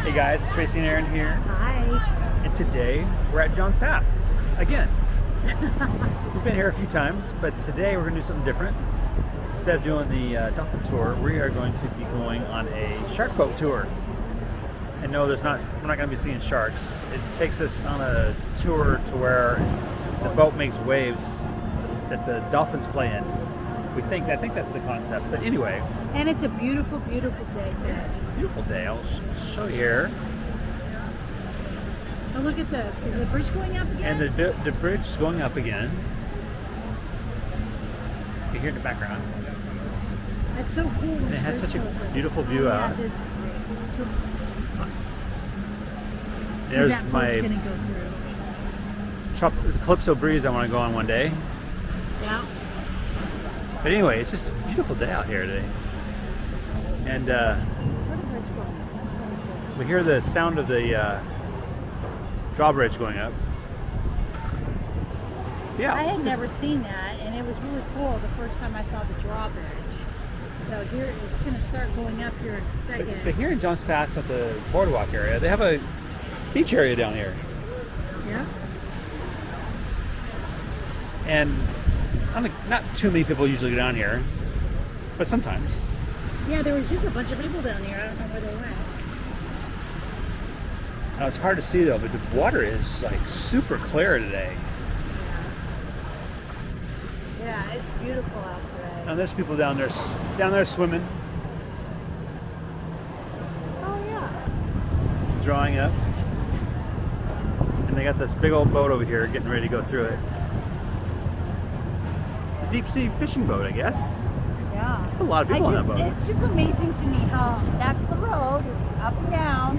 Hey guys, it's Tracy and Aaron here. Hi. And today we're at John's Pass again. We've been here a few times, but today we're going to do something different. Instead of doing the Dolphin tour, we are going to be going on a shark boat tour. And no, we're not going to be seeing sharks. It takes us on a tour to where the boat makes waves that the dolphins play in. I think that's the concept. But anyway. And it's a beautiful, beautiful day today. It's a beautiful day. I'll show you here. Oh, look at is the bridge going up again? And the bridge is going up again. You can hear it in the background. That's so cool. And it has such a beautiful view out. There's that my gonna go through. Calypso breeze I want to go on one day. Yeah. But anyway, it's just a beautiful day out here today. And we hear the sound of the drawbridge going up. Yeah. I had never seen that, and it was really cool the first time I saw the drawbridge. So here, it's going to start going up here in a second. But here in John's Pass at the boardwalk area, they have a beach area down here. Yeah. And not too many people usually go down here, but sometimes. Yeah, there was just a bunch of people down here. I don't know where they went. Now it's hard to see though, but the water is like super clear today. Yeah, it's beautiful out today. Now there's people down there swimming. Oh yeah. Drawing up. And they got this big old boat over here getting ready to go through it. It's a deep sea fishing boat, I guess. Yeah. There's a lot of people on that boat. It's just amazing to me how that's the road, it's up and down.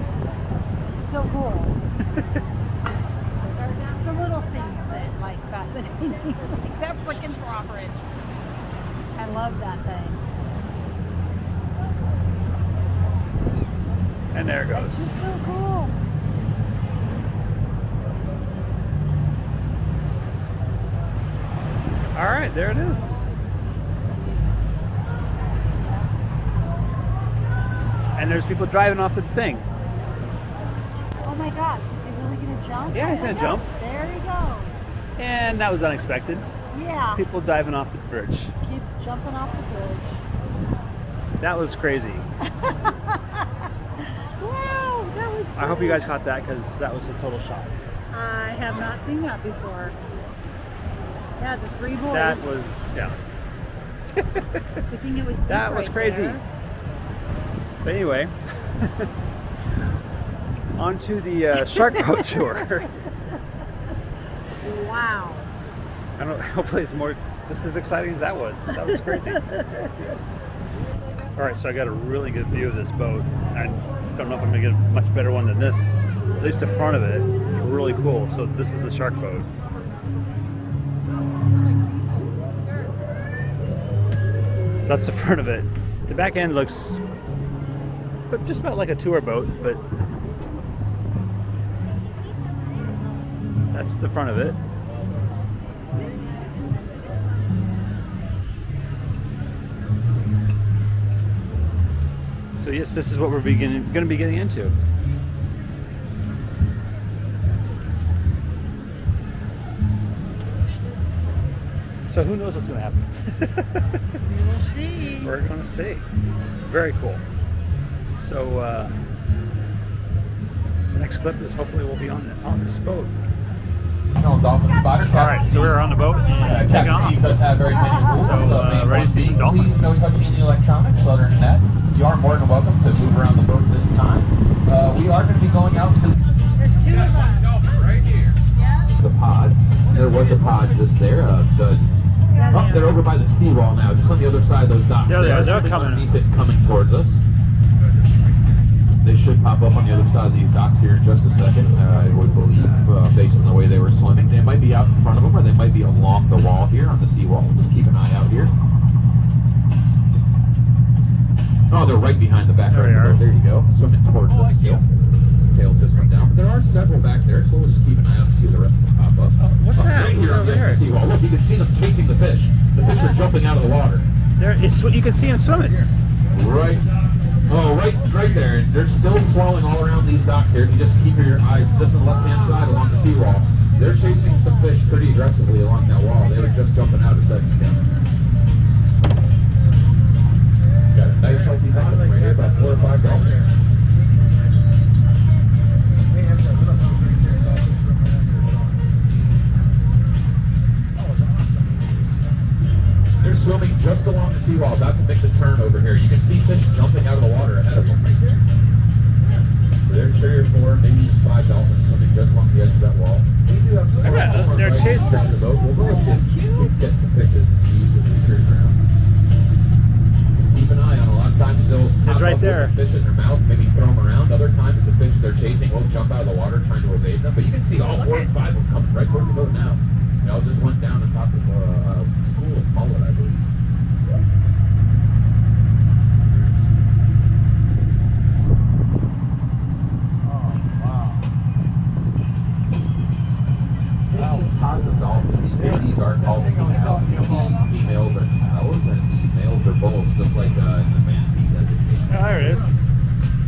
So cool. It's the little things that like fascinate me. Like that freaking drawbridge. I love that thing. And there it goes. It's just so cool. All right, there it is. And there's people driving off the thing. Oh my gosh, is he really gonna jump? Yeah, he's gonna jump. There he goes. And that was unexpected. Yeah. People diving off the bridge. Keep jumping off the bridge. That was crazy. Wow, that was I hope you guys caught that because that was a total shock. I have not seen that before. Yeah, the three boys. That was, yeah. Good thing it was deep That was right crazy. there. But anyway, on to the shark boat tour. Wow. Hopefully it's more just as exciting as that was. That was crazy. All right, so I got a really good view of this boat. I don't know if I'm gonna get a much better one than this. At least the front of it. It's really cool. So this is the shark boat. So that's the front of it. The back end looks just about like a tour boat, but that's the front of it. So yes, this is what we're going to be getting into. So who knows what's going to happen? We will see. We're going to see. Very cool. So the next clip is hopefully we'll be on this boat. Dolphin spotter. All right, so we're on the boat and taking off. Steve doesn't have very many rules. So ready to see some dolphins. Please no touching any electronics. Other than that, you are more than welcome to move around the boat this time. We are going to be going out to. There's two of them. Right here. Yeah. It's a pod. There was a pod just there. They're over by the seawall now, just on the other side of those docks. Yeah, they're something coming. underneath it coming towards us. They should pop up on the other side of these docks here in just a second. I would believe, based on the way they were swimming. They might be out in front of them, or they might be along the wall here on the seawall. Just keep an eye out here. Oh, they're right behind the back. There they are. There you go. Swimming towards us still. His tail just went down. But there are several back there, so we'll just keep an eye out to see the rest of them pop up. What's that? Right here on the Over there. edge of the seawall. Look, you can see them chasing the fish. The fish are jumping out of the water. You can see them swimming. Right Oh, right there. And they're still swirling all around these docks here. If you just keep your eyes just on the left-hand side along the seawall, they're chasing some fish pretty aggressively along that wall. They were just jumping out a second ago. Got a nice healthy bottom right here, about 4 or 5 dolphins. They're swimming just along the seawall, about to make the turn over here. You can see fish jumping out of the water ahead of them. There's 3 or 4, maybe even 5 dolphins swimming just along the edge of that wall. We do have some they're right chasing side of the boat. We'll go keep getting some pictures of these as we cruise around. Just keep an eye on. A lot of times they'll pop right up there. with the fish in their mouth, maybe throw them around. Other times the fish they're chasing will jump out of the water trying to evade them. But you can see all 4 or 5 of them coming right towards the boat now. They all just went down on top of a school of mullet, I believe. These pods of dolphins, these babies are called males. The females are cows and the males are bulls, just like in the manatee designation. Oh, there it is.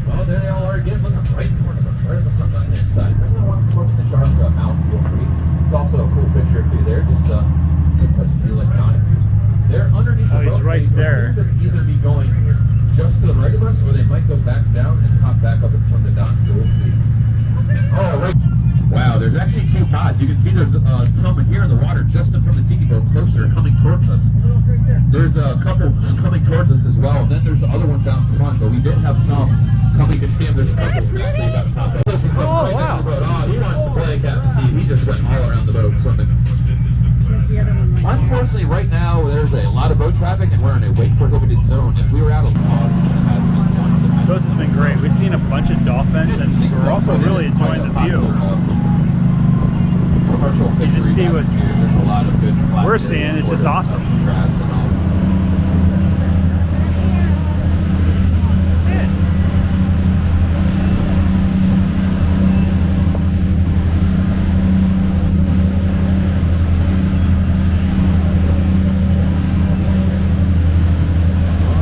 Well, there they all are again. Look, right in front of us, right in the front left-hand side. If anyone wants to come up to the shark mouth, feel free. It's also a cool picture of you there. Just touch the electronics. They're underneath the boat. He's right there. They could either be going just to the right of us, or they might go back down and hop back up in front of the dock. So we'll see. Oh, right. Wow, there's actually 2 pods. You can see there's some here in the water just in front of the tiki boat closer coming towards us. There's a couple coming towards us as well. And then there's the other ones out in front, but we did have some coming. You can see them. There's a couple actually about to pop up. Oh, wow. Oh, he wants to play Captain Steve. He just went all around the boat swimming. Unfortunately, right now, there's a lot of boat traffic and we're in a weight prohibited zone. If we were out of pause, This has been great. We've seen a bunch of dolphins, and we're also really enjoying the view. Commercial fishery. You just see what there's a lot of good we're seeing. It's just awesome. That's it.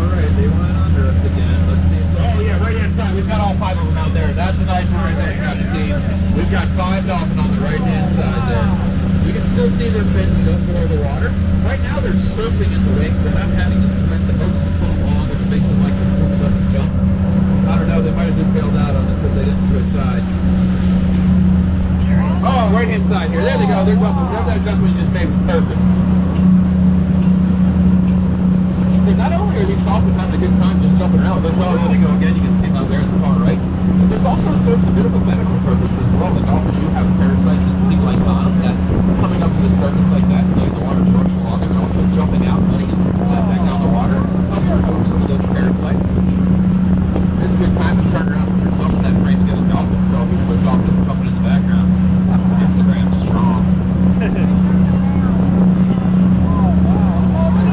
all right, they went under us again. Let's see. Oh yeah, right hand side. We've got all 5 of them out there. That's a nice one right there. You can see. We've got 5 dolphin on the right hand side there. You can still see their fins just below the water. Right now they're surfing in the wake. They're not having to swim. The boat's just pull along, which makes them like to swim with us and jump. I don't know, they might have just bailed out on us if they didn't switch sides. Oh, right hand side here. There they go. They're jumping. That adjustment you just made was perfect. So not only are these dolphins having a good time just jumping around, but there they go again. You can see them out there in the far right. But this also serves a bit of a medical purpose as well. The dolphin do have parasites and sea lice on them that coming up to the surface like that, letting the water brush along, and then also jumping out, letting it slide back down the water, helps remove some of those parasites. This is a good time to turn around with yourself in that frame to get a dolphin. So if you put a dolphin coming in the background, Instagram's strong.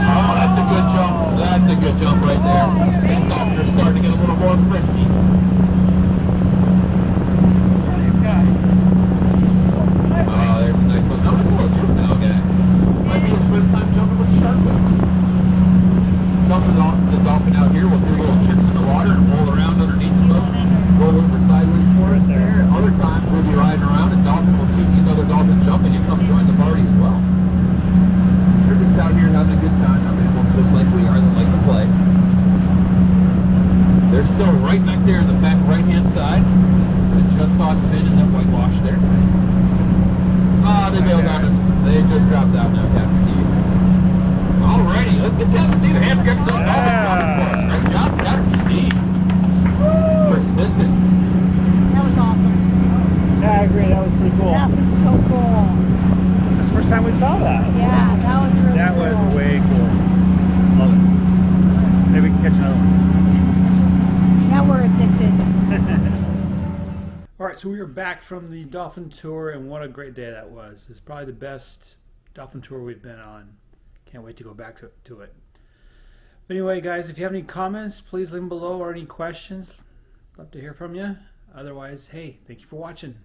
Oh, that's a good jump. That's a good jump right there. These dolphins are starting to get a little more frisky. Oh, there's a nice little jump. It's a little jump now, guy. Might be his first time jumping with a shark hook. Some of the dolphin out here will do little tricks in the water and roll around underneath the boat, roll over sideways for us there. Other times we'll be riding around and dolphin will see these other dolphins jumping and come join the party as well. They're just out here having a good time. Animals just like we are that like to play. They're still right back there in the back right-hand side. I just saw its fin in that whitewash there. Ah, they bailed on us. They just dropped out now, Captain Steve. Alrighty, let's get Captain Steve a hand for getting those dolphins dropping for us. Great job, Captain Steve. Persistence. That was awesome. Yeah, I agree. That was pretty cool. That was so cool. That's the first time we saw that. Yeah, that was really That cool. was way cool. Love it. Maybe we can catch another one. Now we're addicted. All right, so we are back from the dolphin tour, and what a great day that was. It's probably the best dolphin tour we've been on. Can't wait to go back to it. But anyway, guys, if you have any comments, please leave them below, or any questions. Love to hear from you. Otherwise, hey, thank you for watching.